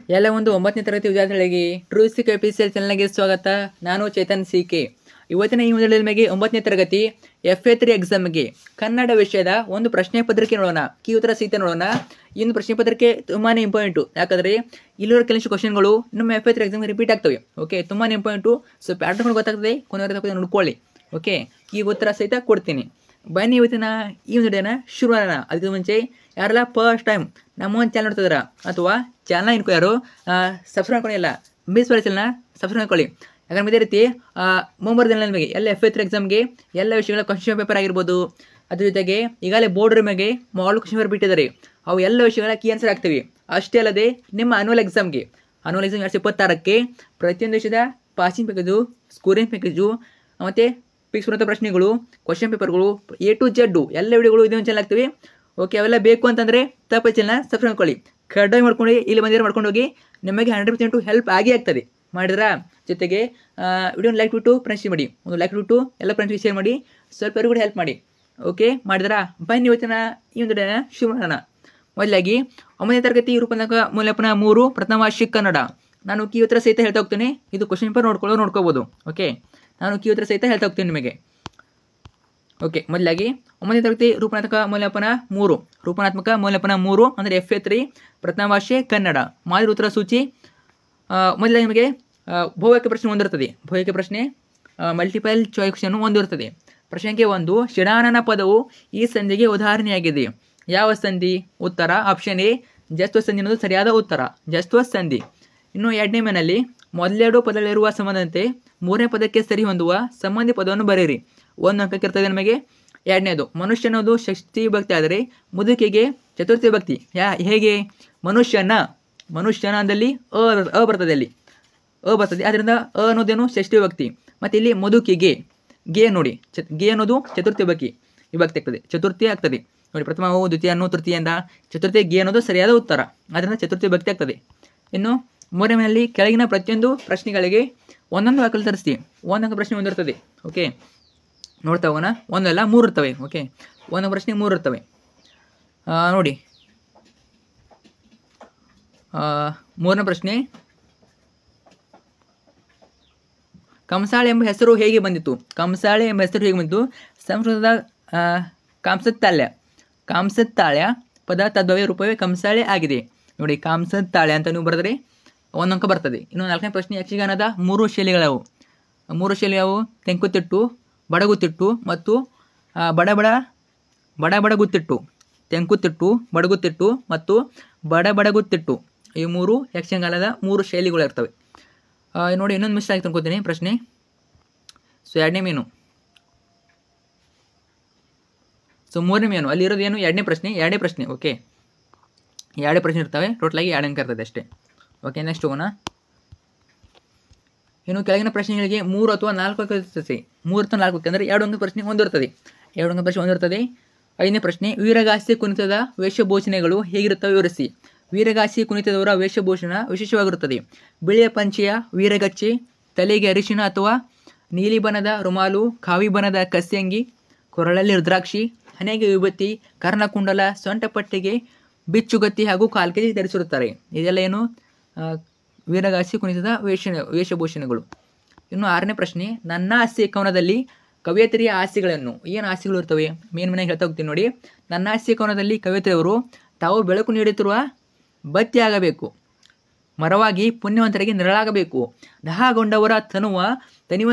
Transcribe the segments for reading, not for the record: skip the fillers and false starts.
ಎಲ್ಲ ಒಂದು 9ನೇ ತರಗತಿ ವಿದ್ಯಾರ್ಥಿಗಳಿಗೆ ಟ್ರೂಸಿ KPCL ಚಾನಲ್ಗೆ ಸ್ವಾಗತ. ನಾನು ಚೇತನ್ CK. ಇವತ್ತಿನ ಈ ವಿಡಿಯೋದಲ್ಲಿ ನಿಮಗೆ 9ನೇ ತರಗತಿ FA3 ಎಕ್ಸಾಮ್ಗೆ ಕನ್ನಡ ವಿಷಯದ ಒಂದು ಪ್ರಶ್ನೆ ಪತ್ರಿಕೆ ನೋಡೋಣ. ಕೀ ಉತ್ತರ ಸಹಿತ ನೋಡೋಣ. ಈ ಒಂದು ಪ್ರಶ್ನೆ ಪತ್ರಿಕೆ ತುಂಬಾನೇ ಇಂಪಾರ್ಟೆಂಟು, ಯಾಕಂದರೆ ಇಲ್ಲಿರೋ ಕೆಲವು ಕ್ವಶನ್ಗಳು ನಮ್ಮ FA3 ಎಕ್ಸಾಮ್ಗೆ ರಿಪೀಟ್ ಆಗ್ತವೆ. ಓಕೆ, ತುಂಬಾನೇ ಇಂಪಾರ್ಟೆಂಟು. ಸೊ ಪ್ಯಾಟರ್ನ್ ಗೊತ್ತಾಗ್ತದೆ, ಕೊನೆವರೆಗೆ ನೋಡ್ಕೊಳ್ಳಿ. ಓಕೆ, ಈ ಉತ್ತರ ಸಹಿತ ಕೊಡ್ತೀನಿ. ಬನ್ನಿ ಇವತ್ತಿನ ಈ ವಿಡಿಯೋನ ಶುರು ಮಾಡೋಣ. ಅದಕ್ಕೆ ಮುಂಚೆ ಯಾರೆಲ್ಲ ಫಸ್ಟ್ ಟೈಮ್ ನಮ್ಮ ಒಂದು ಚಾನಲ್ ನೋಡ್ತಿದಾರ ಅಥವಾ ಚಾನಲ್ ಇನ್ಕೋ ಯಾರು ಸಬ್ಸ್ಕ್ರೈಬ್ ಮಾಡ್ಕೊಂಡಿಲ್ಲ, ಮಿಸ್ ಮಾಡಿ ಚಾನಲ್ನ ಸಬ್ಸ್ಕ್ರೈಬ್ ಮಾಡ್ಕೊಳ್ಳಿ. ಯಾಕಂದ್ರೆ ಇದೇ ರೀತಿ ಮುಂಬರುವ ನಿಮಗೆ ಎಲ್ಲ FA3 ಎಕ್ಸಾಮ್ಗೆ ಎಲ್ಲ ವಿಷಯಗಳ ಕ್ವಶನ್ ಪೇಪರ್ ಆಗಿರ್ಬೋದು, ಅದ್ರ ಜೊತೆಗೆ ಈಗಾಗಲೇ ಬೋರ್ಡ್ ಮೇಲೆ ಮಾಡಲ್ ಕ್ವಶನ್ ಪೇಪರ್ ಬಿಟ್ಟಿದ್ದಾರೆ, ಅವು ಎಲ್ಲ ವಿಷಯಗಳ ಕೀ ಆನ್ಸರ್ ಆಗ್ತೀವಿ. ಅಷ್ಟೇ ಅಲ್ಲದೆ ನಿಮ್ಮ ಅನ್ಯುವಲ್ ಎಕ್ಸಾಮ್ 2026ಕ್ಕೆ ಪ್ರತಿಯೊಂದು ವಿಷಯದ ಪಾಸಿಂಗ್ ಪ್ಯಾಕೇಜು, ಸ್ಕೋರಿಂಗ್ ಪ್ಯಾಕೇಜು ಮತ್ತು ಫಿಕ್ಸ್ ಬರುವಂಥ ಪ್ರಶ್ನೆಗಳು, ಕ್ವಶನ್ ಪೇಪರ್ಗಳು A to Z ಎಲ್ಲ ವಿಡಿಯೋಗಳು ಇದೊಂದು ಚಾನಲ್ ಆಗ್ತೀವಿ. ಓಕೆ, ಅವೆಲ್ಲ ಬೇಕು ಅಂತಂದರೆ ತಪ್ಪು ಚಾನಲ್ನ ಸಬ್ಸ್ಕ್ರೈಬ್ ಮಾಡ್ಕೊಳ್ಳಿ. ಕಡ್ಡಾಯ ಮಾಡ್ಕೊಂಡು ಇಲ್ಲಿ ಬಂದಿರೋ ಮಾಡ್ಕೊಂಡು ಹೋಗಿ, ನಿಮಗೆ 100% ಹೆಲ್ಪ್ ಆಗೇ ಆಗ್ತದೆ. ಮಾಡಿದ್ರಾ? ಜೊತೆಗೆ ವಿಡಿಯೋನ ಲೈಕ್ ಬಿಟ್ಟು ಫ್ರೆಂಡ್ಸ್ ಮಾಡಿ, ಒಂದು ಲೈಕ್ ಬಿಟ್ಟು ಎಲ್ಲ ಫ್ರೆಂಡ್ಸ್ಗೆ ಶೇರ್ ಮಾಡಿ, ಸ್ವಲ್ಪ ಕೂಡ ಹೆಲ್ಪ್ ಮಾಡಿ. ಓಕೆ, ಮಾಡಿದ್ರಾ? ಬನ್ನಿ ಇವತ್ತಿನ ಈ ಒಂದು ಡೇನ ಶುರು ಮಾಡೋಣ. ಮೊದಲಾಗಿ 9ನೇ ತರಗತಿ ರೂಪನಾಂಕ ಮೌಲ್ಯಮಾಪನ 3 ಪ್ರಥಮ ವಾರ್ಷಿಕ ಕನ್ನಡ. ನಾನು ಕೀ ಉತ್ತರ ಸಹಿತ ಹೇಳ್ತಾ ಹೋಗ್ತೀನಿ. ಇದು ಕ್ವಶನ್ ಪೇಪರ್ ನೋಡ್ಕೋಬೋದು. ಓಕೆ, ನಾನು ಕೀ ಉತ್ತರ ಸಹಿತ ಹೇಳ್ತಾ ಹೋಗ್ತೀನಿ ನಿಮಗೆ. ಓಕೆ, ಮೊದಲಾಗಿ 9ನೇ ತರಗತಿ ರೂಪನಾತ್ಮಕ ಮೌಲ್ಯಮಾಪನ 3 ಅಂದರೆ FA3 ಪ್ರಥಮ ಭಾಷೆ ಕನ್ನಡ. ಮಾದರಿ ಉತ್ತರ ಸೂಚಿ. ಮೊದಲಾಗಿ ನಿಮಗೆ ಬಹುವಾಕ್ಯ ಪ್ರಶ್ನೆ ಒಂದಿರುತ್ತದೆ. ಬಹುವಾಕ್ಯ ಪ್ರಶ್ನೆ ಮಲ್ಟಿಪಲ್ ಚಾಯ್ಸ್ ಕ್ವಶನ್ ಒಂದಿರುತ್ತದೆ. ಪ್ರಶ್ನೆ 1, ಷಡಾನನ ಪದವು ಈ ಸಂಧಿಗೆ ಉದಾಹರಣೆಯಾಗಿದೆ. ಯಾವ ಸಂಧಿ? ಉತ್ತರ ಆಪ್ಷನ್ ಎ ಜಸ್ತ್ವ ಸಂಧಿ ಅನ್ನೋದು ಸರಿಯಾದ ಉತ್ತರ, ಜಸ್ತ್ವ ಸಂಧಿ. ಇನ್ನು 2ನೇ ಮೇನಲ್ಲಿ ಮೊದಲೆರಡು ಪದಗಳಿರುವ ಸಂಬಂಧದಂತೆ 3ನೇ ಪದಕ್ಕೆ ಸರಿ ಹೊಂದುವ ಸಂಬಂಧಿ ಪದವನ್ನು ಬರೆಯಿರಿ. 1 ಅಂಕಕ್ಕೆ ಇರ್ತದೆ ನಮಗೆ. 2ನೇದು, ಮನುಷ್ಯ ಅನ್ನೋದು ಷಷ್ಠಿ ವಿಭಕ್ತಿ ಆದರೆ ಮುದುಕಿಗೆ ಚತುರ್ಥಿ ವಿಭಕ್ತಿ. ಹೇಗೆ? ಮನುಷ್ಯನ ಅಂದಲ್ಲಿ ಅ ಬರ್ತದೆ, ಅಲ್ಲಿ ಅ ಬರ್ತದೆ, ಅದರಿಂದ ಅ ಅನ್ನೋದೇನು ಷಷ್ಠಿ ವಿಭಕ್ತಿ. ಮತ್ತು ಇಲ್ಲಿ ಮುದುಕಿಗೆ ಗೆ ನೋಡಿ, ಗೆ ಅನ್ನೋದು ಚತುರ್ಥಿ ವಿಭಕ್ತಿ ಆಗ್ತದೆ, ಚತುರ್ಥಿ ಆಗ್ತದೆ ನೋಡಿ. ಪ್ರಥಮವು ದ್ವಿತೀಯನ್ನು ತೃತೀಯಿಂದ ಚತುರ್ಥಿ ಗೆ ಅನ್ನೋದು ಸರಿಯಾದ ಉತ್ತರ, ಅದರಿಂದ ಚತುರ್ಥಿ ವಿಭಕ್ತಿ ಆಗ್ತದೆ. ಇನ್ನು 3ನೇ ಮೇನಲ್ಲಿ ಕೆಳಗಿನ ಪ್ರತಿಯೊಂದು ಪ್ರಶ್ನೆಗಳಿಗೆ ಒಂದೊಂದು ವಾಕ್ಯ ತರಿಸಿ. 1 ಅಂಕ ಪ್ರಶ್ನೆ ಒಂದಿರ್ತದೆ. ಓಕೆ, ನೋಡ್ತಾ ಹೋಗೋಣ. 1 ಅಲ್ಲ 3 ಇರ್ತವೆ. ಓಕೆ, 1 ಪ್ರಶ್ನೆ 3 ಇರ್ತವೆ ನೋಡಿ. 3ನೇ ಪ್ರಶ್ನೆ, ಕಂಸಾಳೆ ಎಂಬ ಹೆಸರು ಹೇಗೆ ಬಂದಿತು? ಸಂಸ್ಕೃತದ ಕಾಂಸತ್ತಾಳ್ಯ ಪದ ತದ್ಭವ್ಯ ರೂಪವೇ ಕಂಸಾಳೆ ಆಗಿದೆ ನೋಡಿ. ಕಾಂಸತ್ತಾಳ್ಯ ಅಂತ ನೀವು ಬರೆದರೆ 1 ಅಂಕ ಬರ್ತದೆ. ಇನ್ನು 4ನೇ ಪ್ರಶ್ನೆ, ಯಕ್ಷಗಾನದ 3 ಶೈಲಿಗಳವು? 3 ಶೈಲಿಯವು ತೆಂಕುತಿಟ್ಟು, ಬಡಗುತಿಟ್ಟು ಮತ್ತು ಬಡಬಡಗುತಿಟ್ಟು. ತೆಂಕುತಿಟ್ಟು, ಬಡಗುತಿಟ್ಟು ಮತ್ತು ಬಡಬಡಗುತಿಟ್ಟು, ಈ 3 ಯಕ್ಷಗಾನದ 3 ಶೈಲಿಗಳು ಇರ್ತವೆ ನೋಡಿ. ಇನ್ನೊಂದು ಮಿಸ್ ಆಗಿ ತಂದ್ಕೋತೀನಿ ಪ್ರಶ್ನೆ. ಸೊ 2ನೇ ಮೇನು, ಸೊ 3ನೇ ಮೇನು ಅಲ್ಲಿರೋದು ಏನು? 2ನೇ ಪ್ರಶ್ನೆ. ಓಕೆ, 2 ಪ್ರಶ್ನೆ ಇರ್ತವೆ, ಟೋಟಲಾಗಿ 2 ಅಂಕ ಇರ್ತದೆ ಅಷ್ಟೇ. ಓಕೆ, ನೆಕ್ಸ್ಟ್ ಹೋಗೋಣ. ಇನ್ನು ಕೆಳಗಿನ ಪ್ರಶ್ನೆಗಳಿಗೆ 3 ಅಥವಾ 4 ಅಂಕ ಇರ್ತದೆ. 3 ಅಥವಾ 4 ಅಂದರೆ 2 ಅಂಕ ಪ್ರಶ್ನೆ ಹೊಂದಿರ್ತದೆ. 2 ಅಂಕ ಪ್ರಶ್ನೆ ಹೊಂದಿರ್ತದೆ. 5ನೇ ಪ್ರಶ್ನೆ, ವೀರಗಾಸೆ ಕುಣಿತದ ವೇಷಭೂಷಣೆಗಳು ಹೇಗಿರುತ್ತವೆ ವಿವರಿಸಿ. ವೀರಗಾಸೆ ಕುಣಿತದವರ ವೇಷಭೂಷಣ ವಿಶೇಷವಾಗಿರುತ್ತದೆ. ಬಿಳಿಯ ಪಂಚೆಯ ವೀರಗಚ್ಚೆ, ತಲೆಗೆ ಅರಿಶಿಣ ಅಥವಾ ನೀಲಿ ಬಣ್ಣದ ರುಮಾಲು, ಕಾವಿ ಬಣ್ಣದ ಕಸ್ಯಂಗಿ, ಕೊರಳಲ್ಲಿ ರುದ್ರಾಕ್ಷಿ, ಹಣೆಗೆ ವಿಭೂತಿ, ಕರ್ಣಕುಂಡಲ, ಸೊಂಟಪಟ್ಟಿಗೆ ಬಿಚ್ಚುಗತ್ತಿ ಹಾಗೂ ಕಾಲ್ಕೆಜಿ ಧರಿಸಿರುತ್ತಾರೆ. ಇದೆಲ್ಲ ಏನು? ವೀರಗಾಸೆ ಕುಣಿತದ ವೇಷಭೂಷಣೆಗಳು. ಇನ್ನು 6ನೇ ಪ್ರಶ್ನೆ, ನನ್ನ ಹಾಸ್ಯ ಕವನದಲ್ಲಿ ಕವಯತ್ರಿಯ ಹಾಸ್ಯಗಳನ್ನು, ಏನು ಹಾಸ್ಯಗಳು ಇರ್ತವೆ ಮೇನ್ ಮನೆಗೆ ಹೇಳ್ತಾ ಹೋಗ್ತೀನಿ ನೋಡಿ. ನನ್ನ ಹಾಸ್ಯ ಕವನದಲ್ಲಿ ಕವಯತ್ರಿಯವರು ತಾವು ಬೆಳಕು ನೀಡುತ್ತಿರುವ ಬತ್ತಿ ಆಗಬೇಕು, ಮರವಾಗಿ ಪುಣ್ಯವಂತರಿಗೆ ನೆರಳಾಗಬೇಕು, ದಹಗೊಂಡವರ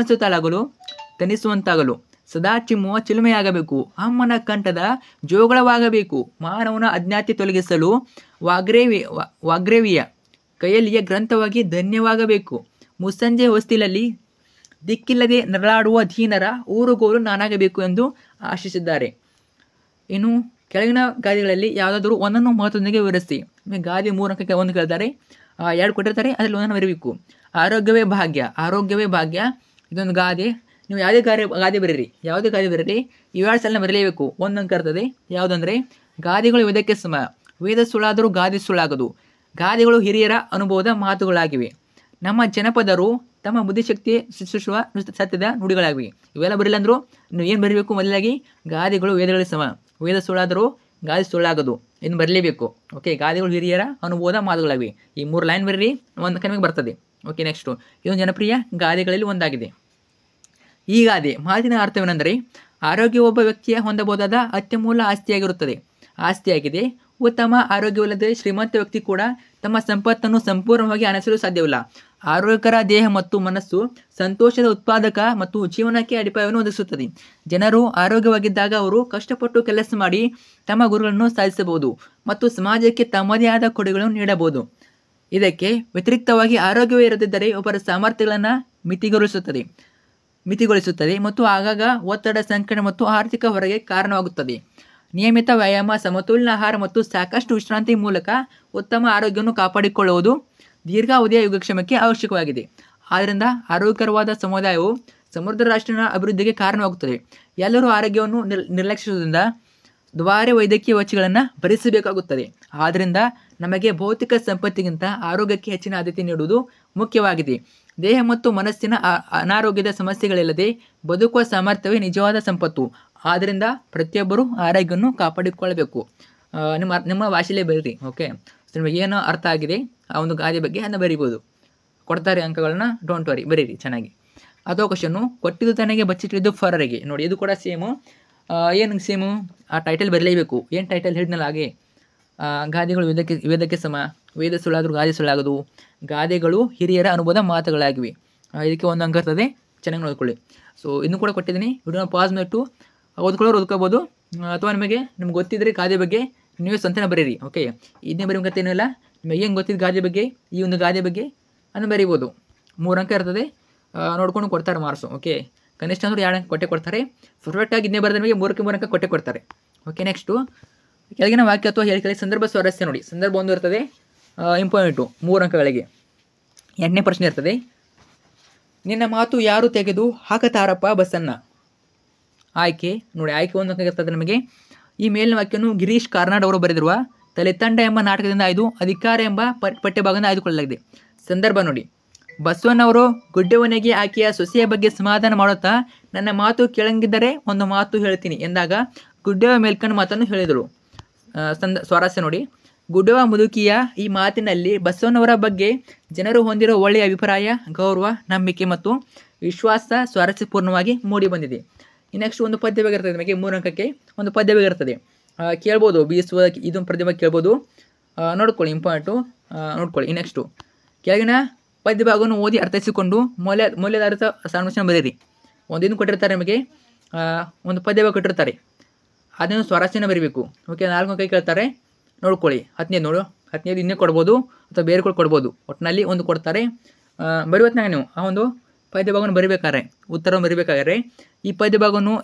ತನಿಸುವಂತಾಗಲು, ಸದಾ ಚಿಮ್ಮುವ ಚಿಲುಮೆಯಾಗಬೇಕು, ಅಮ್ಮನ ಕಂಠದ ಜೋಗಳವಾಗಬೇಕು, ಮಾನವನ ಅಜ್ಞಾತಿ ತೊಲಗಿಸಲು ವಾಗ್ರೇವಿಯ ಕೈಯಲ್ಲಿಯ ಗ್ರಂಥವಾಗಿ ಧನ್ಯವಾಗಬೇಕು, ಮುಸ್ಸಂಜೆ ಹೊಸ್ತಿಲಲ್ಲಿ ದಿಕ್ಕಿಲ್ಲದೆ ನೆರಳಾಡುವ ದೀನರ ಊರುಗೋಲು ನಾನಾಗಬೇಕು ಎಂದು ಆಶಿಸಿದ್ದಾರೆ. ಇನ್ನು ಕೆಳಗಿನ ಗಾದೆಗಳಲ್ಲಿ ಯಾವುದಾದ್ರೂ ಒಂದನ್ನು ಮಹತ್ವದೊಂದಿಗೆ ವಿವರಿಸಿ. ಗಾದೆ 3 ಅಂಕಕ್ಕೆ 1 ಕೇಳ್ತಾರೆ, 2 ಕೊಟ್ಟಿರ್ತಾರೆ, ಅದರಲ್ಲಿ ಒಂದನ್ನು ಬರೀಬೇಕು. ಆರೋಗ್ಯವೇ ಭಾಗ್ಯ ಇದೊಂದು ಗಾದೆ. ನೀವು ಯಾವುದೇ ಗಾದೆ ಬರೀರಿ, ಇವೆರಡು ಸಲ ಬರಲೇಬೇಕು. 1 ಅಂಕ ಇರ್ತದೆ. ಯಾವುದಂದರೆ, ಗಾದೆಗಳು ವೇದಕ್ಕೆ ಸಮ, ವೇದ ಸುಳ್ಳಾದರೂ ಗಾದೆ ಸುಳ್ಳಾಗದು, ಗಾದೆಗಳು ಹಿರಿಯರ ಅನುಭವದ ಮಾತುಗಳಾಗಿವೆ, ನಮ್ಮ ಜನಪದರು ತಮ್ಮ ಬುದ್ಧಿಶಕ್ತಿ ಸೃಷ್ಟಿಸುವ ಸತ್ಯದ ನುಡಿಗಳಾಗಿವೆ. ಇವೆಲ್ಲ ಬರಲಿಲ್ಲ ಅಂದರೂ ನೀವು ಏನು ಬರೀಬೇಕು? ಮೊದಲಾಗಿ ಗಾದೆಗಳು ವೇದಗಳಿಗೆ ಸಮ, ವೇದ ಸುಳ್ಳಾದರೂ ಗಾದೆ ಸುಳ್ಳಾಗದು ಇನ್ನು ಬರಲೇಬೇಕು. ಓಕೆ, ಗಾದೆಗಳು ಹಿರಿಯರ ಅನುಭವದ ಮಾತುಗಳಾಗಿವೆ. ಈ 3 ಲೈನ್ ಬರೀರಿ, ಒಂದು ಕಡಿಮೆ ಬರ್ತದೆ. ಓಕೆ, ನೆಕ್ಸ್ಟು ಇದೊಂದು ಜನಪ್ರಿಯ ಗಾದೆಗಳಲ್ಲಿ ಒಂದಾಗಿದೆ. ಈ ಗಾದೆ ಮಾತಿನ ಅರ್ಥವೇನೆಂದರೆ, ಆರೋಗ್ಯ ಒಬ್ಬ ವ್ಯಕ್ತಿಯ ಹೊಂದಬಹುದಾದ ಅತ್ಯಮೂಲ ಆಸ್ತಿಯಾಗಿದೆ. ಉತ್ತಮ ಆರೋಗ್ಯವಿಲ್ಲದೆ ಶ್ರೀಮಂತ ವ್ಯಕ್ತಿ ಕೂಡ ತಮ್ಮ ಸಂಪತ್ತನ್ನು ಸಂಪೂರ್ಣವಾಗಿ ಅನಿಸಲು ಸಾಧ್ಯವಿಲ್ಲ. ಆರೋಗ್ಯಕರ ದೇಹ ಮತ್ತು ಮನಸ್ಸು ಸಂತೋಷದ ಉತ್ಪಾದಕ ಮತ್ತು ಜೀವನಕ್ಕೆ ಅಡಿಪಾಯವನ್ನು ಒದಗಿಸುತ್ತದೆ. ಜನರು ಆರೋಗ್ಯವಾಗಿದ್ದಾಗ ಅವರು ಕಷ್ಟಪಟ್ಟು ಕೆಲಸ ಮಾಡಿ ತಮ್ಮ ಗುರಿಗಳನ್ನು ಸಾಧಿಸಬಹುದು ಮತ್ತು ಸಮಾಜಕ್ಕೆ ತಮ್ಮದೇ ಆದ ಕೊಡುಗೆಗಳನ್ನು ನೀಡಬಹುದು. ಇದಕ್ಕೆ ವ್ಯತಿರಿಕ್ತವಾಗಿ ಆರೋಗ್ಯವೇ ಇರದಿದ್ದರೆ ಒಬ್ಬರ ಸಾಮರ್ಥ್ಯಗಳನ್ನು ಮಿತಿಗೊಳಿಸುತ್ತದೆ ಮತ್ತು ಆಗಾಗ ಒತ್ತಡ, ಸಂಕಟ ಮತ್ತು ಆರ್ಥಿಕ ಹೊರೆಗೆ ಕಾರಣವಾಗುತ್ತದೆ. ನಿಯಮಿತ ವ್ಯಾಯಾಮ, ಸಮತೋಲನ ಆಹಾರ ಮತ್ತು ಸಾಕಷ್ಟು ವಿಶ್ರಾಂತಿ ಮೂಲಕ ಉತ್ತಮ ಆರೋಗ್ಯವನ್ನು ಕಾಪಾಡಿಕೊಳ್ಳುವುದು ದೀರ್ಘಾವಧಿಯ ಯೋಗಕ್ಷೇಮಕ್ಕೆ ಅವಶ್ಯಕವಾಗಿದೆ. ಆದ್ದರಿಂದ ಆರೋಗ್ಯಕರವಾದ ಸಮುದಾಯವು ಸಮೃದ್ಧ ರಾಷ್ಟ್ರದ ಅಭಿವೃದ್ಧಿಗೆ ಕಾರಣವಾಗುತ್ತದೆ. ಎಲ್ಲರೂ ಆರೋಗ್ಯವನ್ನು ನಿರ್ಲಕ್ಷಿಸುವುದರಿಂದ ದುಬಾರಿ ವೈದ್ಯಕೀಯ ವೆಚ್ಚಗಳನ್ನು ಭರಿಸಬೇಕಾಗುತ್ತದೆ. ಆದ್ದರಿಂದ ನಮಗೆ ಭೌತಿಕ ಸಂಪತ್ತಿಗಿಂತ ಆರೋಗ್ಯಕ್ಕೆ ಹೆಚ್ಚಿನ ಆದ್ಯತೆ ನೀಡುವುದು ಮುಖ್ಯವಾಗಿದೆ. ದೇಹ ಮತ್ತು ಮನಸ್ಸಿನ ಅನಾರೋಗ್ಯದ ಸಮಸ್ಯೆಗಳಿಲ್ಲದೆ ಬದುಕುವ ಸಾಮರ್ಥ್ಯವೇ ನಿಜವಾದ ಸಂಪತ್ತು. ಆದ್ದರಿಂದ ಪ್ರತಿಯೊಬ್ಬರೂ ಆರೋಗ್ಯವನ್ನು ಕಾಪಾಡಿಕೊಳ್ಳಬೇಕು. ನಿಮ್ಮ ಭಾಷೆಯಲ್ಲೇ ಬರೀರಿ. ಓಕೆ, ನಿಮಗೆ ಏನು ಅರ್ಥ ಆಗಿದೆ ಆ ಒಂದು ಗಾದೆ ಬಗ್ಗೆ ಅದನ್ನು ಬರೀಬೋದು. ಕೊಡ್ತಾರೆ ಅಂಕಗಳನ್ನ, ಡೋಂಟ್ ವರಿ, ಬರೀರಿ ಚೆನ್ನಾಗಿ. ಅಥವಾ ಕ್ವಶನ್ನು, ಕೊಟ್ಟಿದ್ದು ತನಗೆ ಬಚ್ಚಿಟ್ಟಿದ್ದು ಫರರಿಗೆ. ನೋಡಿ, ಇದು ಕೂಡ ಸೇಮು. ಏನು ಸೇಮು? ಆ ಟೈಟಲ್ ಬರಲೇಬೇಕು. ಏನು ಟೈಟಲ್ ಹೇಳಿದ್ನಲ್ಲ ಹಾಗೆ, ಗಾದೆಗಳು ವೇದಕ್ಕೆ ಸಮ, ವೇದ ಸುಳ್ಳಾದರೂ ಗಾದೆ ಸುಳ್ಳಾಗದು, ಗಾದೆಗಳು ಹಿರಿಯರ ಅನುಭವದ ಮಾತುಗಳಾಗಿವೆ. ಇದಕ್ಕೆ ಒಂದು ಅಂಕ ಇರ್ತದೆ, ಚೆನ್ನಾಗಿ ನೋಡ್ಕೊಳ್ಳಿ. ಸೊ ಇನ್ನೂ ಕೂಡ ಕೊಟ್ಟಿದ್ದೀನಿ. ವಿಡಿಯೋನ ಪಾಸ್ ಮಾಡಿಟ್ಟು ಓದ್ಕೋಬೋದು, ಅಥವಾ ನಿಮಗೆ ಗೊತ್ತಿದ್ದರೆ ಗಾದೆ ಬಗ್ಗೆ ನೀವೇ ಸ್ವಂತನ ಬರೀರಿ. ಓಕೆ, ಇದನ್ನೇ ಬರೀಬೇಕಂತ ಏನಿಲ್ಲ. ನಿಮಗೆ ಏನು ಗೊತ್ತಿದ್ದು ಗಾದೆ ಬಗ್ಗೆ, ಈ ಒಂದು ಗಾದೆ ಬಗ್ಗೆ ಅದನ್ನು ಬರೀಬೋದು. 3 ಅಂಕ ಇರ್ತದೆ, ನೋಡ್ಕೊಂಡು ಕೊಡ್ತಾರೆ ಮಾರ್ಕ್ಸು. ಓಕೆ, ಕನಿಷ್ಠ ಅಂದ್ರೆ 2 ಅಂಕ ಕೊಡ್ತಾರೆ. ಪರ್ಫೆಕ್ಟಾಗಿ ಇದನ್ನೇ ಬರೆದ ನಿಮಗೆ 3 ಅಂಕ ಕೊಡ್ತಾರೆ. ಓಕೆ, ನೆಕ್ಸ್ಟು ಕೆಳಗಿನ ವಾಕ್ಯ ಅಥವಾ ಹೇಳಿಕೆಯಲ್ಲಿ ಸಂದರ್ಭ ಸ್ವಾರಸ್ಯ ನೋಡಿ. ಸಂದರ್ಭ ಒಂದು ಇರ್ತದೆ, ಇಂಪಾರ್ಟೆಂಟು, 3 ಅಂಕಗಳಿಗೆ. 8ನೇ ಪ್ರಶ್ನೆ ಇರ್ತದೆ, ನಿನ್ನ ಮಾತು ಯಾರು ತೆಗೆದು ಹಾಕತಾರಪ್ಪ ಬಸ್ಸನ್ನು. ಆಯ್ಕೆ ನೋಡಿ, ಆಯ್ಕೆ 1 ಅಂಕ ಇರ್ತದೆ ನಮಗೆ. ಈ ಮೇಲಿನ ವಾಕ್ಯವನ್ನು ಗಿರೀಶ್ ಕಾರ್ನಾಡ್ ಅವರು ಬರೆದಿರುವ ತಲೆತಂಡ ಎಂಬ ನಾಟಕದಿಂದ ಆಯ್ದು ಅಧಿಕಾರ ಎಂಬ ಪಠ್ಯಭಾಗದಿಂದ ಆಯ್ದುಕೊಳ್ಳಲಾಗಿದೆ. ಸಂದರ್ಭ ನೋಡಿ, ಬಸವಣ್ಣವರು ಗುಡ್ಡೆವನಿಗೆ ಆಕೆಯ ಸೊಸೆಯ ಬಗ್ಗೆ ಸಮಾಧಾನ ಮಾಡುತ್ತಾ, ನನ್ನ ಮಾತು ಕೇಳಂಗಿದ್ದರೆ ಒಂದು ಮಾತು ಹೇಳ್ತೀನಿ ಎಂದಾಗ ಗುಡ್ಡೆವ ಮೇಲ್ಕಂಡ ಮಾತನ್ನು ಹೇಳಿದರು. ಸ್ವಾರಸ್ಯ ನೋಡಿ, ಗುಡ್ಡೆವ ಮುದುಕಿಯ ಈ ಮಾತಿನಲ್ಲಿ ಬಸವಣ್ಣವರ ಬಗ್ಗೆ ಜನರು ಹೊಂದಿರೋ ಒಳ್ಳೆಯ ಅಭಿಪ್ರಾಯ, ಗೌರವ, ನಂಬಿಕೆ ಮತ್ತು ವಿಶ್ವಾಸ ಸ್ವಾರಸ್ಯಪೂರ್ಣವಾಗಿ ಮೂಡಿ ಬಂದಿದೆ. ನೆಕ್ಸ್ಟ್ ಒಂದು ಪದ್ಯವಾಗಿರ್ತದೆ ನಿಮಗೆ. 3 ಅಂಕಕ್ಕೆ ಒಂದು ಪದ್ಯವಾಗಿರ್ತದೆ, ಕೇಳ್ಬೋದು. ಬೀಸುವ ಇದೊಂದು ಪದ್ಯ ಕೇಳ್ಬೋದು, ನೋಡ್ಕೊಳ್ಳಿ, ಇಂಪಾರ್ಟೆಂಟು ನೋಡ್ಕೊಳ್ಳಿ. ನೆಕ್ಸ್ಟು ಕೆಳಗಿನ ಪದ್ಯ ಭಾಗವನ್ನು ಓದಿ ಅರ್ಥೈಸಿಕೊಂಡು ಮೌಲ್ಯಾಧಾರಿತ ಸಂರಚನೆ ಬರೀರಿ. ಒಂದೇನು ಕೊಟ್ಟಿರ್ತಾರೆ ನಿಮಗೆ, ಒಂದು ಪದ್ಯ ಭಾಗ ಕೊಟ್ಟಿರ್ತಾರೆ, ಅದನ್ನು ಸ್ವಾರಸ್ಯನ ಬರೀಬೇಕು. ಓಕೆ, 4 ಅಂಕ ಕೇಳ್ತಾರೆ, ನೋಡ್ಕೊಳ್ಳಿ. 15 ಇನ್ನೇ ಕೊಡ್ಬೋದು ಅಥವಾ ಬೇರೆ ಕೊಡ್ಬೋದು. ಒಟ್ಟಿನಲ್ಲಿ ಒಂದು ಕೊಡ್ತಾರೆ. ಬರೆಯುವತ್ನಾಗ ನೀವು ಆ ಒಂದು ಪದ್ಯ ಭಾಗವನ್ನು ಬರಿಬೇಕಾದ್ರೆ, ಉತ್ತರವನ್ನು ಬರಿಬೇಕಾದ್ರೆ ಈ ಪದ್ಯ ಭಾಗವನ್ನು